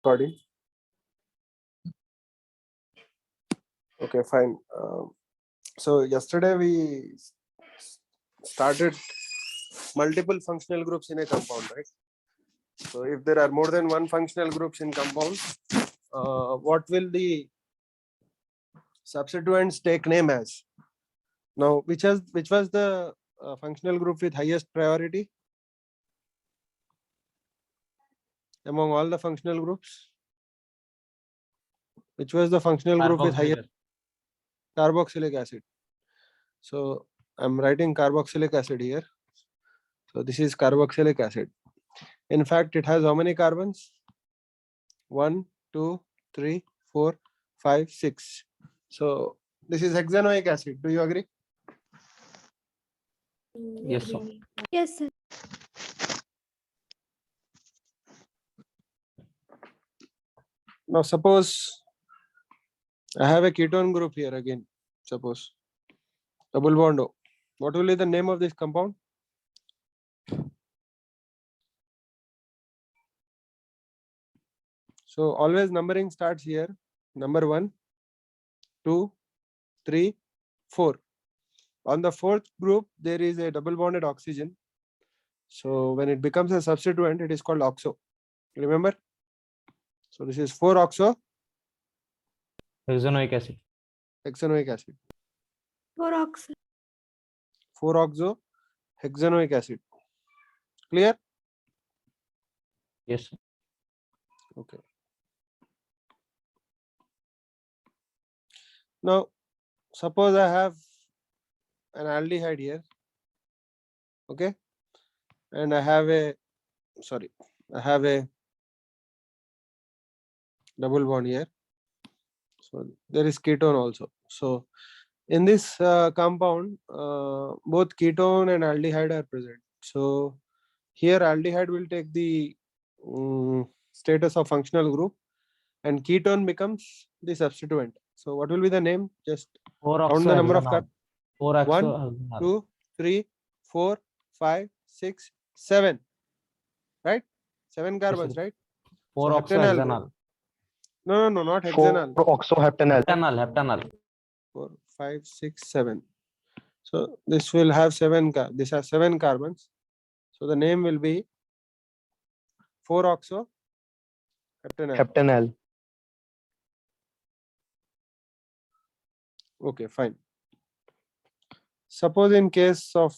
Recording. Okay, fine. So yesterday we started multiple functional groups in a compound, right? So if there are more than one functional groups in compound, what will the substituents take name as? Now, which was the functional group with highest priority among all the functional groups? Which was the functional group with highest? Carboxylic acid. So I'm writing carboxylic acid here. So this is carboxylic acid. In fact, it has how many carbons? 1, 2, 3, 4, 5, 6. So this is hexanoic acid. Do you agree? Yes, sir. Yes, sir. Now suppose I have a ketone group here again. Suppose double bond O. What will be the name of this compound? So always numbering starts here. Number 1, 2, 3, 4. On the fourth group, there is a double bonded oxygen. So when it becomes a substituent, it is called oxo. Remember? So this is 4-oxo Hexanoic acid. hexanoic acid. 4-oxo. 4-oxo hexanoic acid. Clear? Yes, sir. Okay. Now, suppose I have an aldehyde here. Okay. And I have a double bond here. So there is ketone also. So in this compound, both ketone and aldehyde are present. So here aldehyde will take the status of functional group and ketone becomes the substituent. So what will be the name? Just count the number of carbons. 1, 2, 3, 4, 5, 6, 7. Right? 7 carbons, right? 4-oxohexanol. No, not hexanol. 4-oxoheptanol. Heptanol. 4, 5, 6, 7. So this will have 7. This has 7 carbons. So the name will be 4-oxoheptanol. Heptanol. Okay, fine. Suppose in case of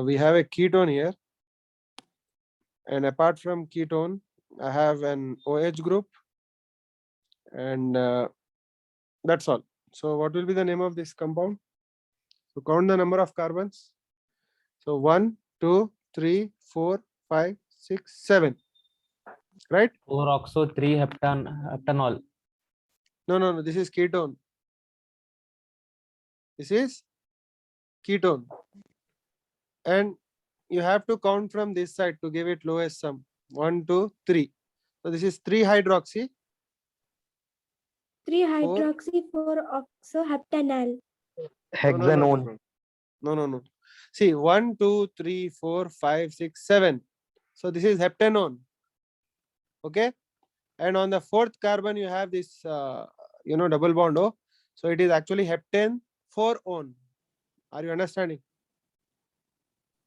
we have a ketone here, and apart from ketone, I have an OH group, and that's all. So what will be the name of this compound? So count the number of carbons. So 1, 2, 3, 4, 5, 6, 7. Right? 4-oxo-3-heptanol. No. This is ketone. This is ketone. And you have to count from this side to give it lowest sum. 1, 2, 3. So this is 3-hydroxy. 3-hydroxy 4-oxoheptanol. Hexanone. No. See, 1, 2, 3, 4, 5, 6, 7. So this is heptanone. Okay. And on the fourth carbon, you have this, double bond O. So it is actually heptane 4-one. Are you understanding?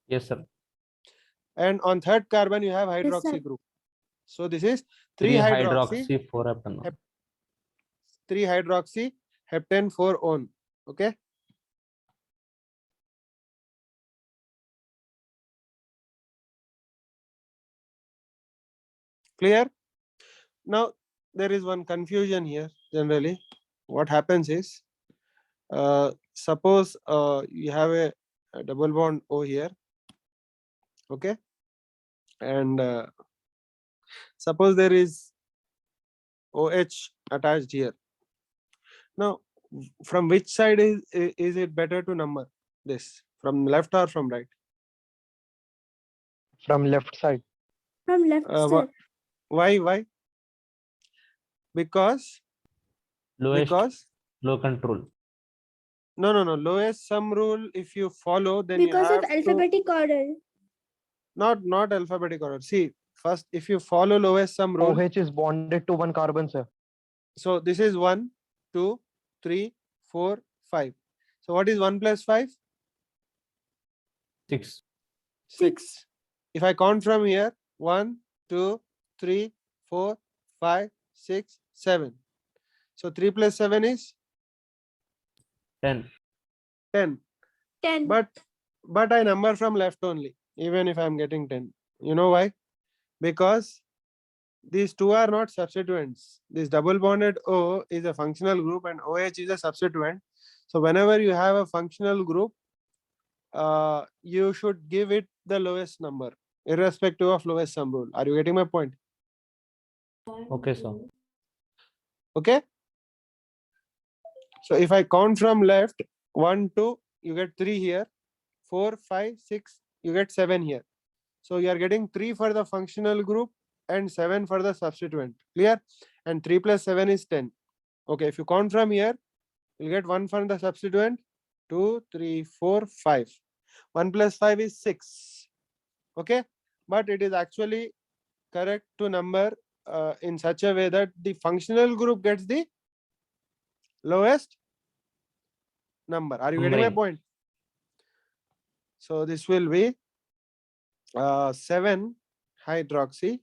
Yes, sir. And on third carbon, you have Yes, hydroxy sir. group. So this is 3-hydroxy 3-hydroxy-4-heptanol. 3-hydroxy heptane 4-one. Okay. Clear? Now there is one confusion here. Generally, what happens is, suppose you have a double bond O here. Okay. And suppose there is OH attached here. Now, from which side is it better to number this? From left or from right? From left side. From left, sir. Why? Because Low control. no. Lowest sum rule, if you follow, then Because you of have alphabetic order. not alphabetic order. See, first, if you follow lowest sum rule, OH is bonded to one carbon, sir. so this is 1, 2, 3, 4, 5. So what is 1 plus 5? 6. 6. If I count from here, 1, 2, 3, 4, 5, 6, 7. So 3 plus 7 is 10. 10. 10. But I number from left only, even if I'm getting 10. You know why? Because these two are not substituents. This double bonded O is a functional group and OH is a substituent. So whenever you have a functional group, you should give it the lowest number, irrespective of lowest sum rule. Are you getting my point? Okay, sir. Okay. So if I count from left, 1, 2, you get 3 here, 4, 5, 6, you get 7 here. So you are getting 3 for the functional group and 7 for the substituent. Clear? And 3 plus 7 is 10. Okay, if you count from here, you'll get 1 for the substituent, 2, 3, 4, 5. 1 plus 5 is 6. Okay, but it is actually correct to number in such a way that the functional group gets the lowest number. Are you getting my Numbering. point? So this will be 7 hydroxy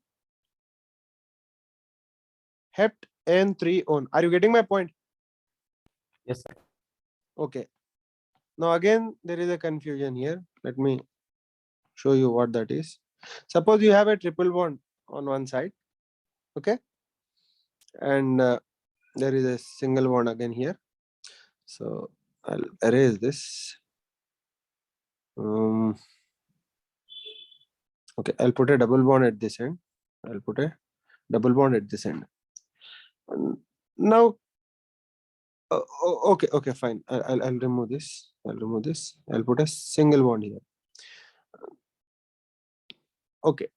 hept N3-on. Are you getting my point? Yes, sir. Okay. Now again, there is a confusion here. Let me show you what that is. Suppose you have a triple bond on one side. Okay. And there is a single bond again here. So I'll erase this. Okay, I'll put a double bond at this end. I'll put a double bond at this end. Now, okay, fine. I'll remove this. I'll put a single bond here. Okay.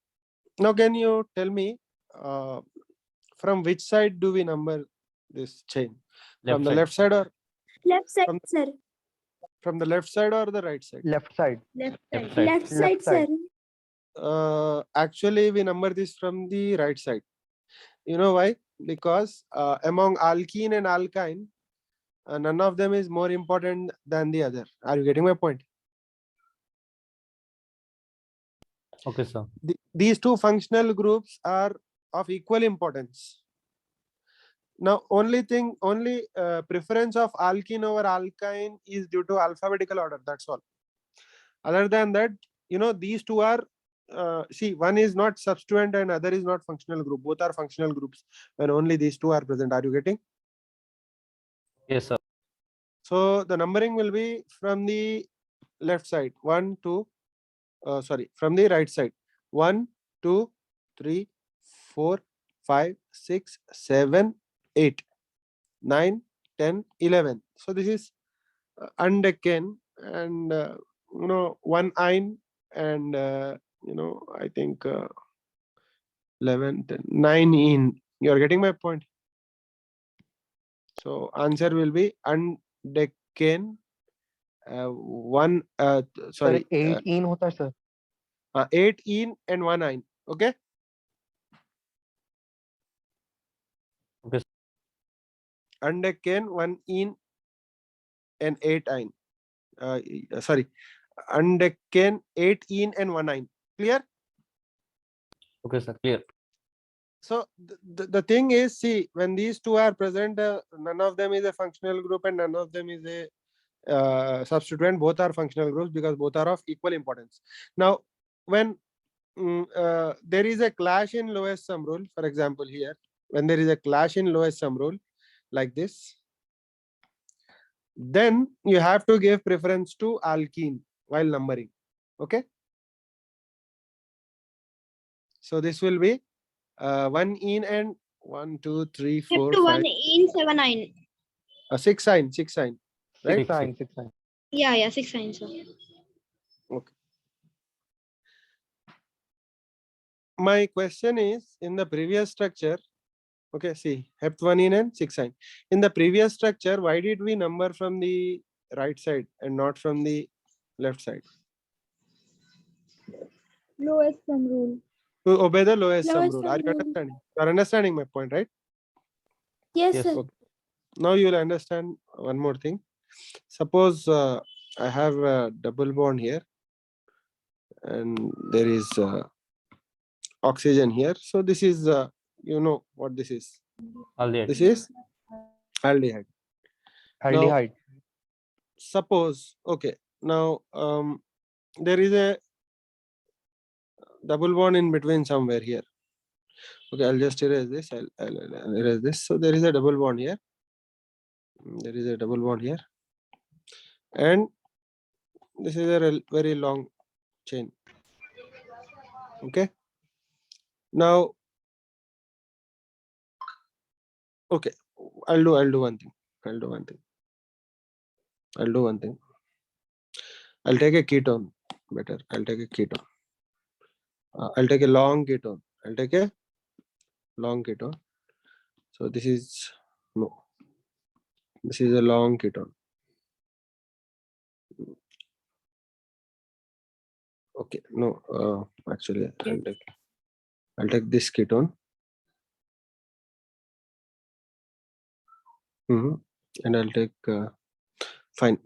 Now, can you tell me from which side do we number this chain? From the side. left side or Left side, From- sir. from the left side or the right side? Left side. Left Left side. side. Left side, Left side. sir. Actually, we number this from the right side. You know why? Because among alkene and alkyne, none of them is more important than the other. Are you getting my point? Okay, sir. These two functional groups are of equal importance. Now, only preference of alkene over alkyne is due to alphabetical order. That's all. Other than that, these two are, see, one is not substituent and other is not functional group. Both are functional groups when only these two are present. Are you getting? Yes, sir. So the numbering will be from the left side. 1, 2, from the right side. 1, 2, 3, 4, 5, 6, 7, 8, 9, 10, 11. So this is undecane and one ine and I think 11, 10, 9 in. You are getting my point. So answer will be undecane. Sir, 8 in hota hai, sir. 8 in and 1 ine. Okay. Okay, sir. Undecane, 1 in and 8 ine. Undecane, 8 in and 1 ine. Clear? Okay, sir. Clear. So the thing is, see, when these two are present, none of them is a functional group and none of them is a substituent. Both are functional groups because both are of equal importance. Now, when there is a clash in lowest sum rule, for example, here, when there is a clash in lowest sum rule like this, then you have to give preference to alkene while numbering. Okay. So this will be 1 in and 1, 2, 3, 4, 5, 1 in 7 9. 6 sign, right? 6 sign, 6 sign. Yeah, 6 signs. Sir. Okay. My question is, in the previous structure, okay, see, hept 1 in and 6 sign. In the previous structure, why did we number from the right side and not from the left side? Lowest sum rule. to obey the lowest sum Lowest rule. sum Are you rule. understanding? You are understanding my point, right? Yes, Yes. sir. Okay. Now you will understand one more thing. Suppose I have a double bond here and there is oxygen here. So this is, you know what this is. Aldehyde. This is aldehyde. Aldehyde. Suppose, okay, now there is a double bond in between somewhere here. Okay, I'll just erase this. I'll erase this. So there is a double bond here. There is a double bond here. And this is a very long chain. Okay. Now, okay, I'll do one thing. I'll do one thing. I'll take a ketone. Better. I'll take a ketone. I'll take a long ketone. So this is no. This is a long ketone. Okay, no. Actually, I'll take this ketone. And I'll take fine.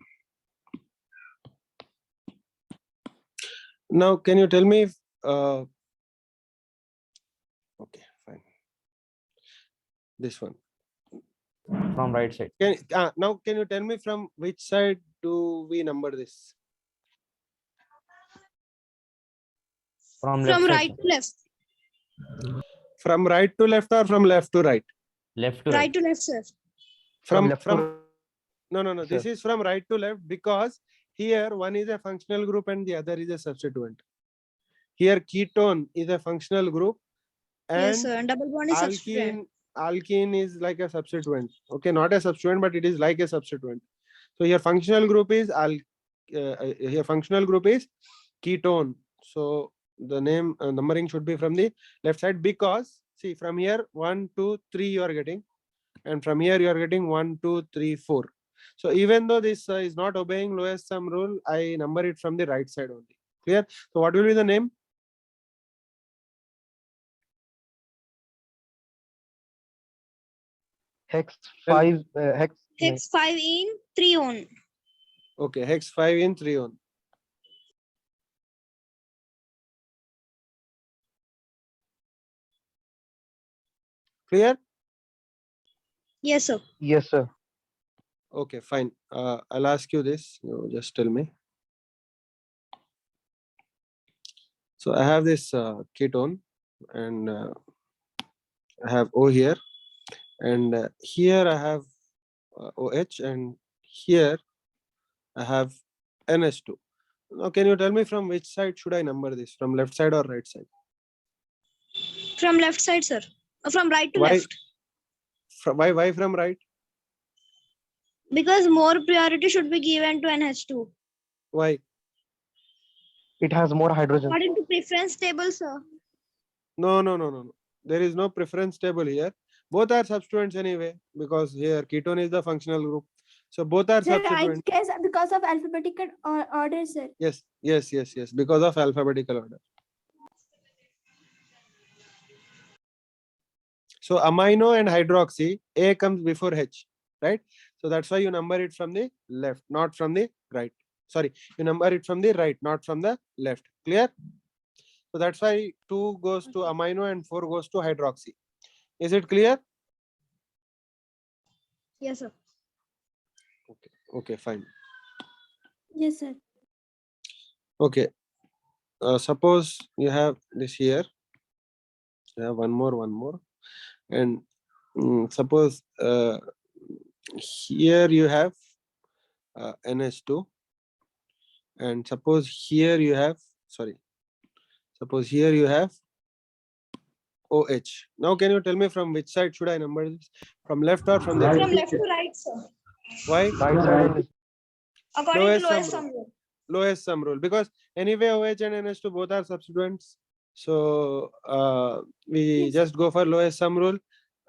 Now, can you tell me if okay, fine. This one. From right side. Now, can you tell me from which side do we number this? From left From side, right sir. to left. From right to left or from left to right? Left to Right right. to left, sir. From left to No. This Sir. is from right to left because here one is a functional group and the other is a substituent. Here ketone is a functional group and Yes, sir. And double bond is substituent. alkene is like a substituent. Okay, not a substituent, but it is like a substituent. So here functional group is ketone. So the name numbering should be from the left side because see from here 1, 2, 3 you are getting, and from here you are getting 1, 2, 3, 4. So even though this is not obeying lowest sum rule, I number it from the right side only. Clear? So what will be the name? hex Well- 5 hex Hex 5 in, 3 on. Okay, hex 5 in 3 on. Clear? Yes, sir. yes sir. Okay, fine. I'll ask you this. You just tell me. So I have this ketone and I have O here, and here I have OH, and here I have NH2. Now, can you tell me from which side should I number this? From left side or right side? From left side, sir. From right to Why? left. Why from right? Because more priority should be given to NH2. Why? It has more hydrogen. According to preference table, sir. No. There is no preference table here. Both are substituents anyway, because here ketone is the functional group. So both are Sir, I substituents. guess because of alphabetical order, sir. Yes. Because of alphabetical order. So amino and hydroxy, A comes before H, right? So that's why you number it from the left, not from the right. Sorry, you number it from the right, not from the left. Clear? So that's why 2 goes to amino and 4 goes to hydroxy. Is it clear? Yes, sir. Okay, fine. Yes, sir. Okay. Suppose you have this here. You have one more. And suppose here you have NH2. And suppose here you have, suppose here you have OH. Now can you tell me from which side should I number this? From left or from the From right? left to right, sir. Why? Right side only. According Lowest to lowest sum sum rule. Lowest sum rule, because anyway OH and NH2 both are substituents. So we Yes. just go for lowest sum rule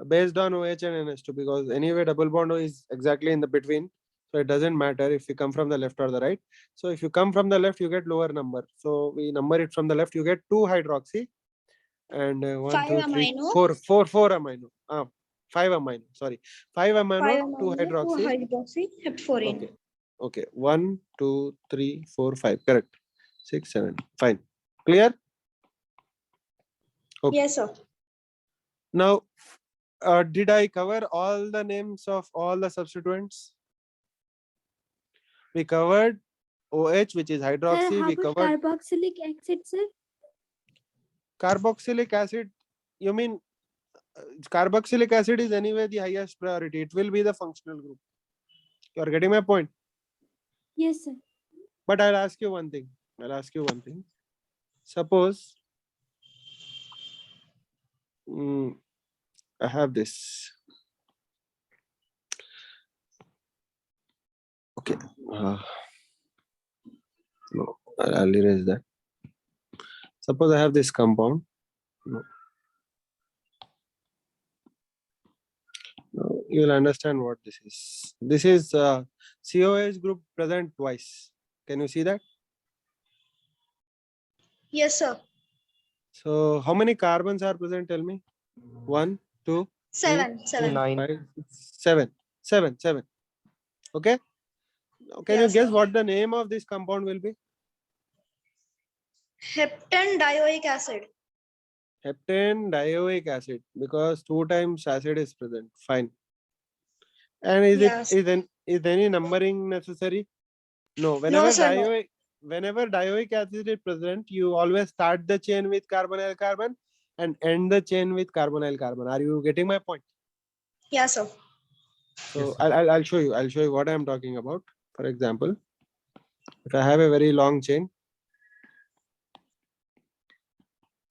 based on OH and NH2, because anyway double bond O is exactly in the between. So it doesn't matter if you come from the left or the right. So if you come from the left, you get lower number. So we number it from the left, you get 2 hydroxy. and one, Five two, three, amino. four amino. 5 amino. Sorry, 5 amino, 5 2 amino, 2 hydroxy. hydroxy, heptaforine. Okay. Okay. 1, 2, 3, 4, 5. Correct. 6, 7. Fine. Clear? Okay. Yes, sir. Now, did I cover all the names of all the substituents? We covered OH, which is Sir, hydroxy. how We about covered carboxylic acid, sir? carboxylic acid. You mean carboxylic acid is anyway the highest priority. It will be the functional group. You are getting my point? Yes, sir. But I'll ask you one thing. Suppose I have this. Okay. No, I'll erase that. Suppose I have this compound. No. Now you will understand what this is. This is COH group present twice. Can you see that? Yes, sir. So how many carbons are present? Tell me. 1, 2, 7. 7. 9. 5, 6, 7. Okay. Now, can you Yes, guess sir. what the name of this compound will be? Heptane dioic acid. Heptane dioic acid, because 2 times acid is present. Fine. And Yes. is any numbering necessary? No. No, sir, no. Whenever dioic acid is present, you always start the chain with carbonyl carbon and end the chain with carbonyl carbon. Are you getting my point? Yes, sir. So Yes, sir. I'll show you. I'll show you what I'm talking about. For example, if I have a very long chain,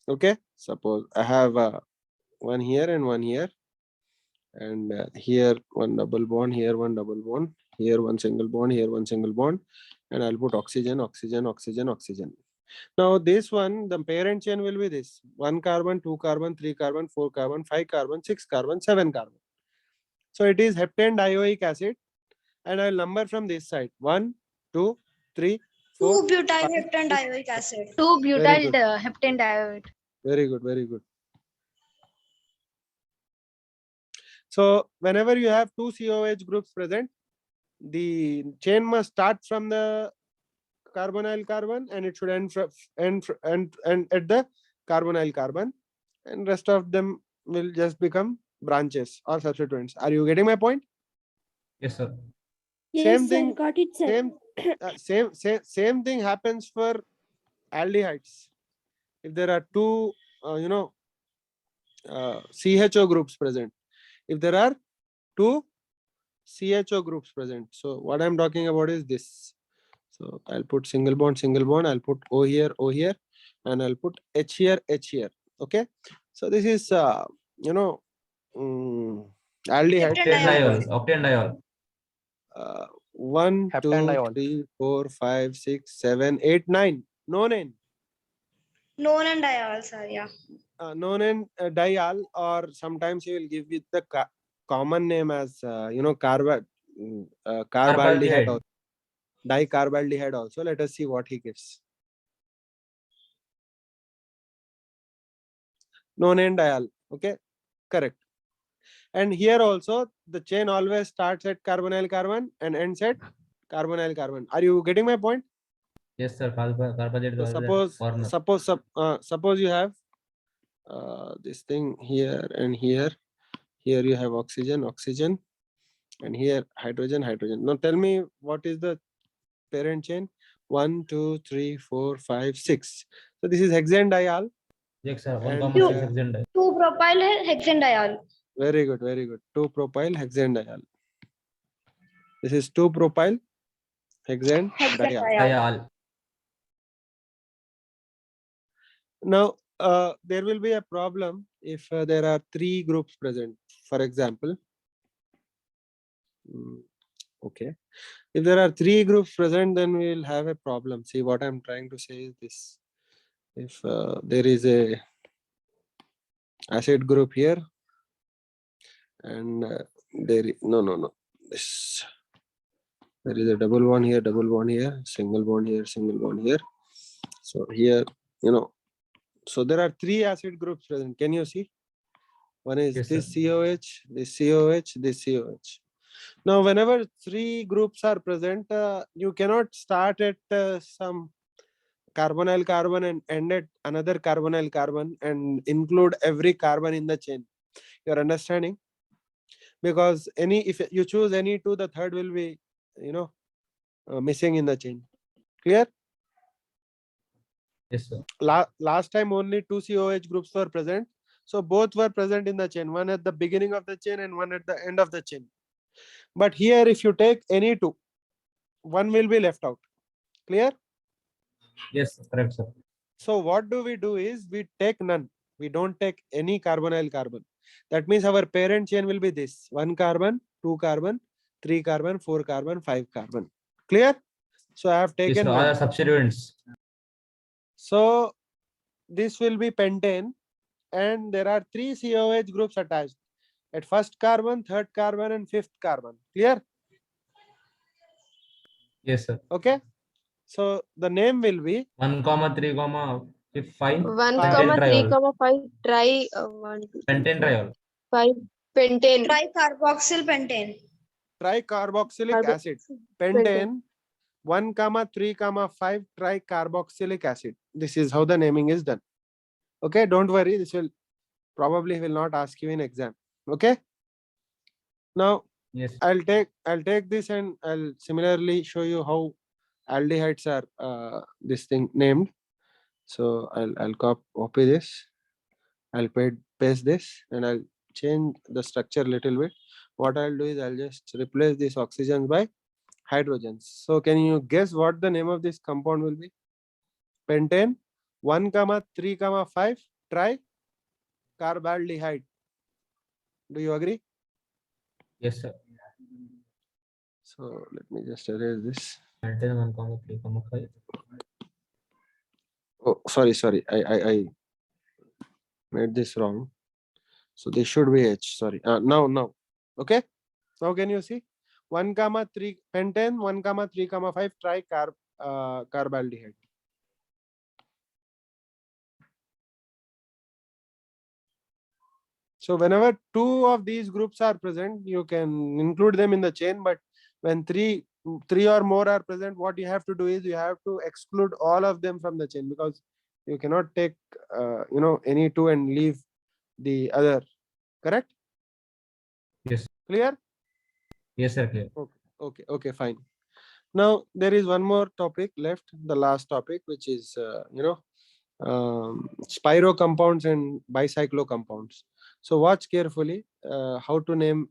okay, suppose I have one here and one here, and here one double bond, here one double bond, here one single bond, here one single bond, and I'll put oxygen, oxygen, oxygen, oxygen. Now this one, the parent chain will be this: 1 carbon, 2 carbon, 3 carbon, 4 carbon, 5 carbon, 6 carbon, 7 carbon. So it is heptane dioic acid, and I'll number from this side: 1, 2, 3, 4. 2 butyl 5, heptane 6. dioic acid. 2 Very butyl good. heptane diode. Very good, very good. So whenever you have 2 COH groups present, the chain must start from the carbonyl carbon and it should end at the carbonyl carbon, and rest of them will just become branches or substituents. Are you getting my point? Yes, sir. Yes, Same sir. thing. Got it, sir. Same thing happens for aldehydes. If there are two CHO groups present, if there are two CHO groups present, so what I'm talking about is this. So I'll put single bond, I'll put O here, and I'll put H here. Okay. So this is aldehyde. Heptane diol. Octane diol. 1, 2, Heptane diol. 3, 4, 5, 6, 7, 8, 9. Nonane. Nonane diol, sir. Yeah. Nonane diol, or sometimes he will give you the common name as carbaldehyde Carbaldehyde. also. Dicarbaldehyde also. Let us see what he gives. Nonane diol. Okay, correct. And here also the chain always starts at carbonyl carbon and ends at carbonyl carbon. Are you getting my point? Yes, sir. Carbohydrate So is always corner. suppose you have this thing here and here. Here you have oxygen, and here hydrogen. Now tell me, what is the parent chain? 1, 2, 3, 4, 5, 6. So this is hexane diol. Yes, sir. And, 1,6 hexane diol. 2 propyl hexane diol. Very good. 2 propyl hexane diol. This is 2 propyl hexane Hexane diol. diol. Diol. Now there will be a problem if there are 3 groups present. For example, okay, if there are 3 groups present, then we will have a problem. See, what I'm trying to say is this: if there is a acid group here, and there is this, there is a double bond here, single bond here. So here, So there are three acid groups present. Can you see? One is Yes, this sir. COH, this COH, this COH. Now, whenever three groups are present, you cannot start at some carbonyl carbon and end at another carbonyl carbon and include every carbon in the chain. You're understanding? Because if you choose any two, the third will be, missing in the chain. Clear? Yes, sir. Last time only two COH groups were present. So both were present in the chain, one at the beginning of the chain and one at the end of the chain. But here, if you take any two, one will be left out. Clear? Yes, sir. Correct, sir. So what do is we take none. We don't take any carbonyl carbon. That means our parent chain will be this: 1 carbon, 2 carbon, 3 carbon, 4 carbon, 5 carbon. Clear? So I have Yes, taken sir. All one. are substituents. So this will be pentane, and there are three COH groups attached at first carbon, third carbon, and fifth carbon. Clear? Yes, sir. Okay. So the name will be 1, 3, 5. 1, Five. 3, Pentanediol. 5 try 1, 2, 3, 4, Pentanediol. 5 pentane. Tricarboxyl pentane. tricarboxylic acid. Pentane 1, 3, 5 tricarboxylic acid. This is how the naming is done. Okay, don't worry. This will probably will not ask you in exam. Okay. Now Yes. I'll take this and I'll similarly show you how aldehydes are this thing named. So I'll copy this. I'll paste this and I'll change the structure a little bit. What I'll do is I'll just replace these oxygens by hydrogens. So can you guess what the name of this compound will be? Pentane 1, 3, 5 tricarbaldehyde. Do you agree? Yes, sir. So let me just erase this. Pentane 1, 3, 5. Oh, sorry. I made this wrong. So this should be H. Sorry. Now. Okay. Now can you see? 1, 3 pentane 1, 3, 5 tricarbaldehyde. So whenever two of these groups are present, you can include them in the chain. But when three or more are present, what you have to do is you have to exclude all of them from the chain, because you cannot take any two and leave the other. Correct? Yes. Clear? Yes, sir. Clear. Okay, fine. Now there is one more topic left, the last topic, which is spiro compounds and bicyclo compounds. So watch carefully how to name.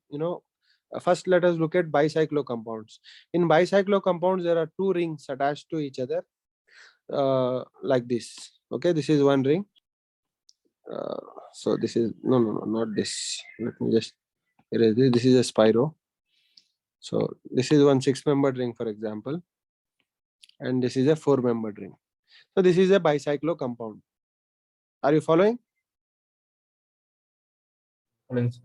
First let us look at bicyclo compounds. In bicyclo compounds, there are two rings attached to each other like this. Okay, this is one ring. So this is no, not this. Let me just erase this. This is a spiro. So this is one 6-membered ring, for example, and this is a 4-membered ring. So this is a bicyclo compound. Are you following? Following, sir.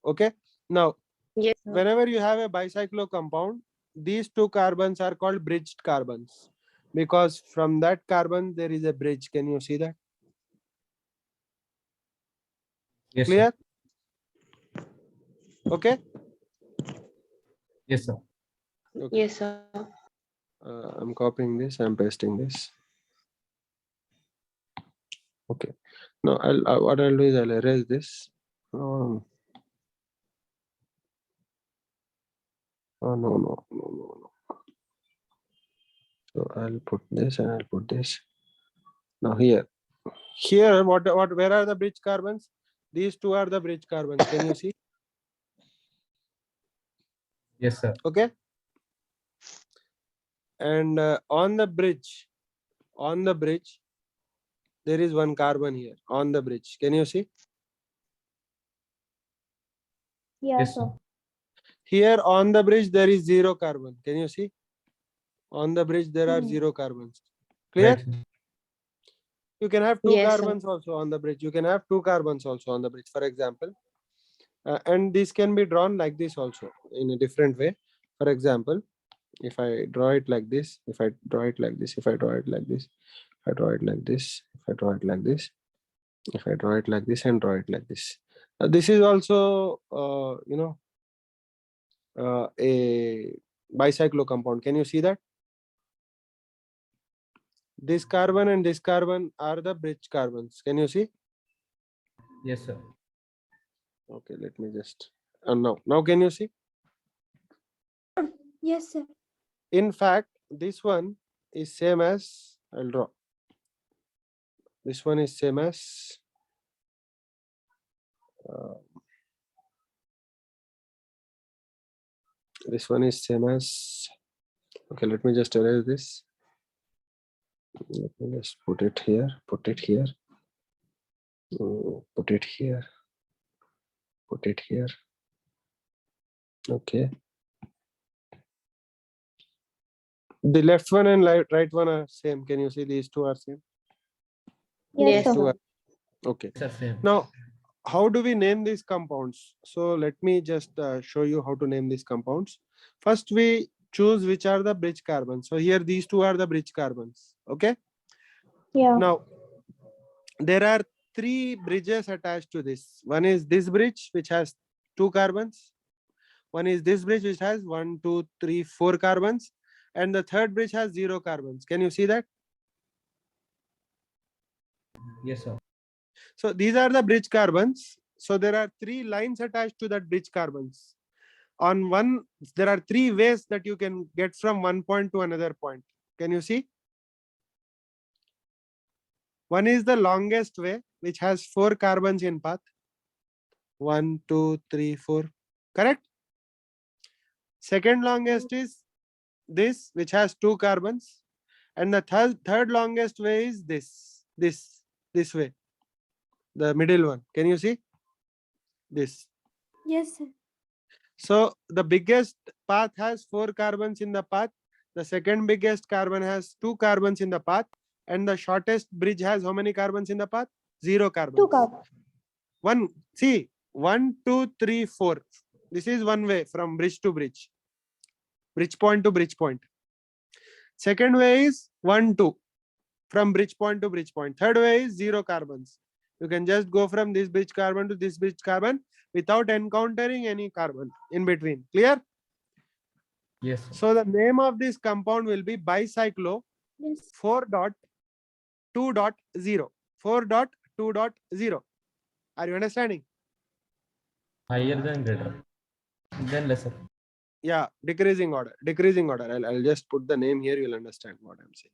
Okay. Now, Yes, sir. whenever you have a bicyclo compound, these two carbons are called bridged carbons, because from that carbon there is a bridge. Can you see that? Yes, sir. Clear? Okay. Yes, sir. Okay. Yes, sir. I'm copying this. I'm pasting this. Okay. Now what I'll do is I'll erase this. Oh no. So I'll put this and I'll put this. Now here, where are the bridge carbons? These two are the bridge carbons. Can you see? Yes, sir. Okay. And on the bridge, there is one carbon here on the bridge. Can you see? Yes, sir. Here on the bridge, there is 0 carbon. Can you see? On the bridge, there are 0 carbons. Clear? Right. You can have two Yes, sir. carbons also on the bridge. You can have 2 carbons also on the bridge, for example. And this can be drawn like this also in a different way. For example, if I draw it like this, if I draw it like this, if I draw it like this, if I draw it like this, if I draw it like this, if I draw it like this and draw it like this. This is also, a bicyclo compound. Can you see that? This carbon and this carbon are the bridge carbons. Can you see? Yes, sir. Okay, let me just, now can you see? Yes, sir. In fact, this one is same as, I'll draw. This one is same as this one is same as, okay, let me just erase this. Let me just put it here, put it here, put it here, put it here. Okay. The left one and right one are same. Can you see these two are same? Yes, Yes, Two sir. are, okay. Sir, same. Now, how do we name these compounds? So let me just show you how to name these compounds. First, we choose which are the bridge carbons. So here, these two are the bridge carbons. Okay. Yeah. Now, there are three bridges attached to this. One is this bridge, which has 2 carbons. One is this bridge, which has 1, 2, 3, 4 carbons. And the third bridge has 0 carbons. Can you see that? Yes, sir. So these are the bridge carbons. So there are 3 lines attached to that bridge carbons. On one, there are 3 ways that you can get from one point to another point. Can you see? One is the longest way, which has 4 carbons in path. 1, 2, 3, 4. Correct? Second longest is this, which has 2 carbons. And the third longest way is this way. The middle one. Can you see? This. Yes, sir. So the biggest path has 4 carbons in the path. The second biggest carbon has 2 carbons in the path. And the shortest bridge has how many carbons in the path? 0 carbons. 2 carbons. See, 1, 2, 3, 4. This is one way from bridge to bridge. Bridge point to bridge point. Second way is 1, 2. From bridge point to bridge point. Third way is 0 carbons. You can just go from this bridge carbon to this bridge carbon without encountering any carbon in between. Clear? Yes, sir. So the name of this compound will be bicyclo Yes. 4.2.0. 4.2.0. Are you understanding? Higher than greater. Then lesser. Yeah, decreasing order. Decreasing order. I'll just put the name here. You'll understand what I'm saying.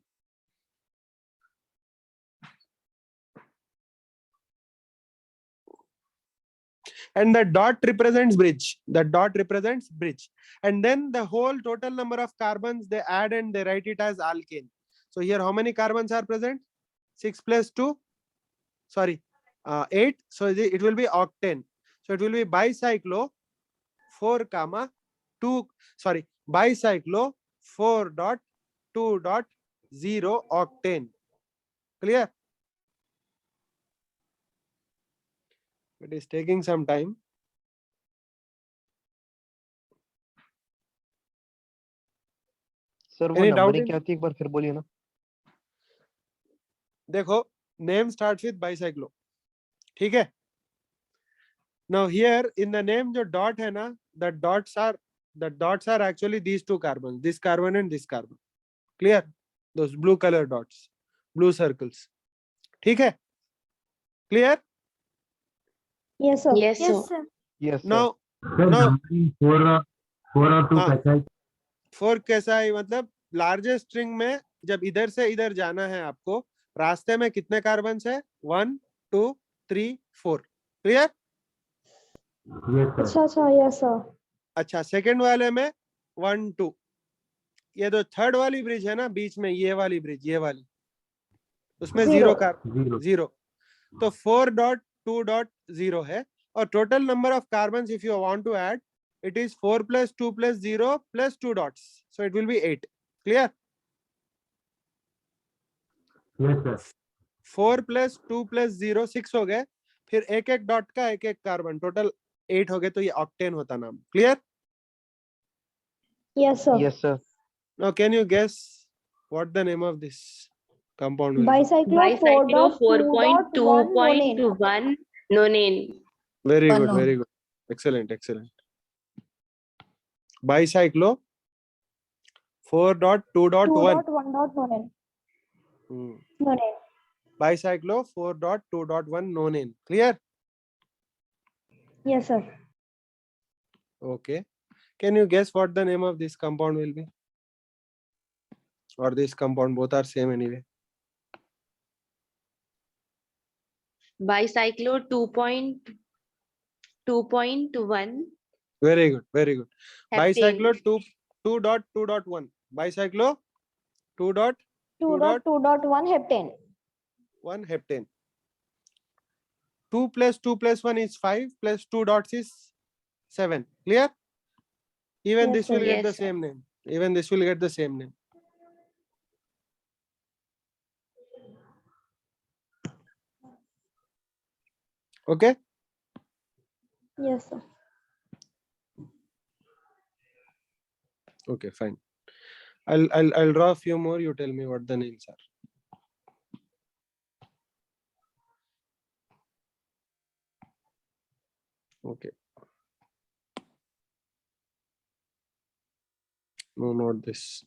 And the dot represents bridge. The dot represents bridge. And then the whole total number of carbons they add and they write it as alkane. So here how many carbons are present? 6 plus 2. Sorry, 8. So it will be octane. So it will be bicyclo 4, 2. Sorry, bicyclo 4.2.0 octane. Clear? It is taking some time. Sir वो Any doubt numbering in- क्या थी एक बार फिर बोलिए ना. देखो, name starts with bicyclo. ठीक है? Now here in the name जो dot है ना, the dots are actually these 2 carbons, this carbon and this carbon. Clear? Those blue color dots, blue circles. ठीक है? Clear? Yes, sir. Yes, sir. sir. Yes, sir. Now, sir now numbering 4 और 2 हाँ। कैसा है? 4 कैसा है? मतलब लार्जेस्ट स्ट्रिंग में जब इधर से इधर जाना है आपको, रास्ते में कितने कार्बन है? 1, 2, 3, 4. क्लियर? Yes sir. अच्छा, yes, sir. अच्छा, सेकंड वाले में 1, 2. ये जो थर्ड वाली ब्रिज है ना, बीच में ये वाली ब्रिज, ये वाली, उसमें 0 कार्बन, 0. तो 4.2.0 है. और total number of carbon if you want to add, it is 4 plus 2 plus 0 plus 2 dots. So it will be 8. Clear? Yes sir. 4 plus 2 plus 0 6 हो गए. फिर एक एक डॉट का एक एक कार्बन, टोटल 8 हो गए. तो ये ऑक्टेन होता नाम. Clear? Yes, sir. Yes, sir. Now can you guess what the name of this compound will be? Bicyclo 4.2.1 nonane. 4.2.1 nonane. Very good, Nonane. very good. Excellent, excellent. Bicyclo 4.2.1. 2.1 nonane. Hmm. Nonane. Bicyclo 4.2.1 nonane. Clear? Yes, sir. Okay. Can you guess what the name of this compound will be? Or this compound, both are same anyway. Bicyclo 2.2.1 Very good, very good. heptane. Bicyclo 2.2.1. Bicyclo 2.2.1 2.2.1 heptane. heptane. 2 plus 2 plus 1 is 5 plus 2 dots is 7. Clear? Even Yes, this will sir. get the Yes, sir. same name. Even this will get the same name. Okay? Yes, sir. Okay, fine. I'll draw a few more. You tell me what the names are. Okay. No, not this.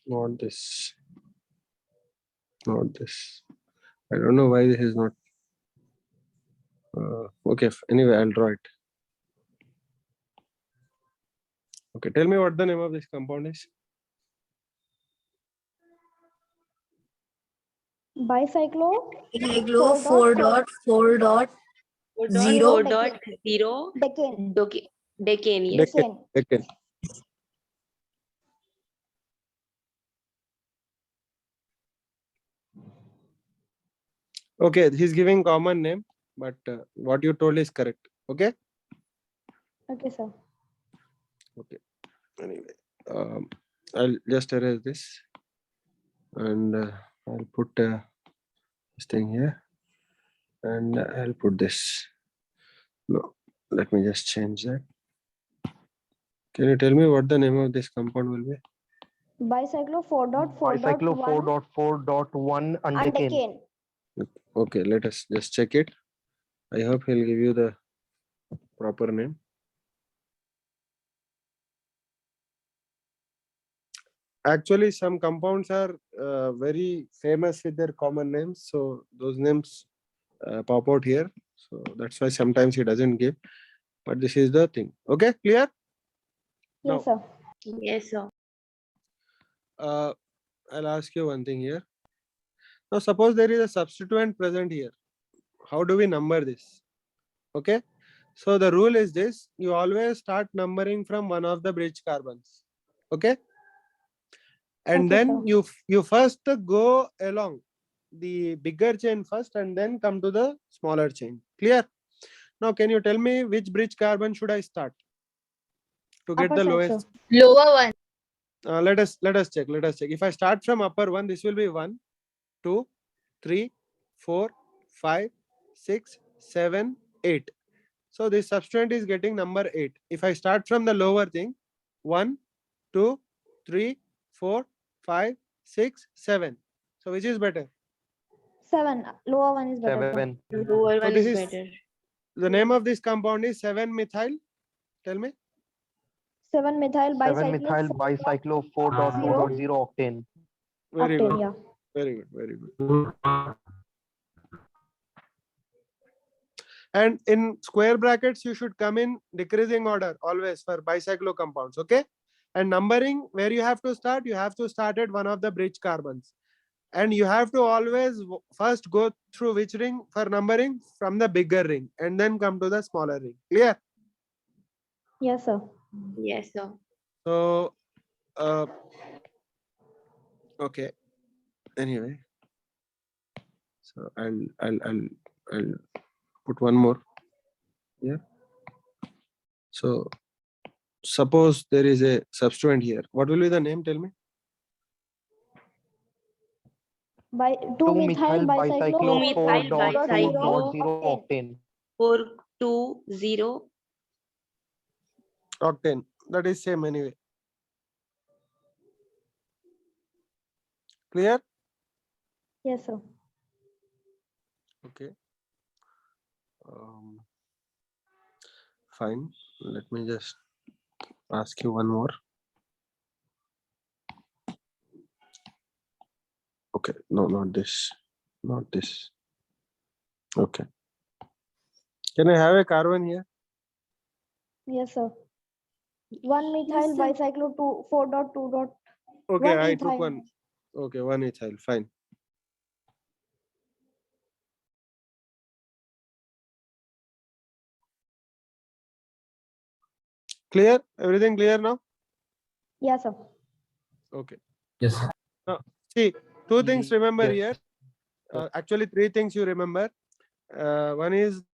Not this. Not this. I don't know why this is not. Okay. Anyway, I'll draw it. Okay. Tell me what the name of this compound is. Bicyclo Bicyclo 4.4.0 4.0 decane. decane. Yes. Decane. Decane. Okay, he's giving common name, but what you told is correct. Okay. Okay, sir. Okay. Anyway, I'll just erase this, and I'll put this thing here, and I'll put this. No, let me just change that. Can you tell me what the name of this compound will be? Bicyclo 4.4.1 Bicyclo 4.4.1 undecane. undecane. Okay, let us just check it. I hope he'll give you the proper name. Actually, some compounds are very famous with their common names, so those names pop out here. So that's why sometimes he doesn't give, but this is the thing. Okay, clear? Yes, sir. Yes, sir. I'll ask you one thing here. Now, suppose there is a substituent present here. How do we number this? Okay, so the rule is this: you always start numbering from one of the bridge carbons. Okay, and Okay, then you first go along the bigger chain first, and then come to the smaller chain. Clear? Now, can you tell me which bridge carbon should I start to get Upper the side, lowest? sir. Lower one. Let us check. Let us check. If I start from upper one, this will be 1, 2, 3, 4, 5, 6, 7, 8. So this substituent is getting number 8. If I start from the lower thing, 1, 2, 3, 4, 5, 6, 7. So which is better? 7. Lower one is better. 7. Lower So one this is is better. the name of this compound is 7-methyl. Tell me. 7-methyl 7-methyl bicyclo bicyclo 4.2.0 octane. Very octane. good. Yeah. Very good. Very good. And in square brackets, you should come in decreasing order always for bicyclo compounds. Okay. And numbering, where you have to start at one of the bridge carbons. And you have to always first go through which ring for numbering? From the bigger ring, and then come to the smaller ring. Clear? Yes, sir. Yes, sir. So, okay. Anyway, so I'll put one more here. So, suppose there is a substituent here. What will be the name? Tell me. By 2-methyl 2-methyl bicyclo bicyclo 4.2.0 octane. 420. Octane. that is same anyway. Clear? Yes, sir. Okay. Fine. Let me just ask you one more. Okay. No, not this. Not this. Okay. Can I have a carbon here? Yes, sir. 1 methyl bicyclo 4.2. Okay, One I took ethyl. one. Okay, one ethyl. Fine. Clear? Everything clear now? Yes, sir. Okay. Yes, sir. See, two things remember Yes. here. Actually, three things you remember. One is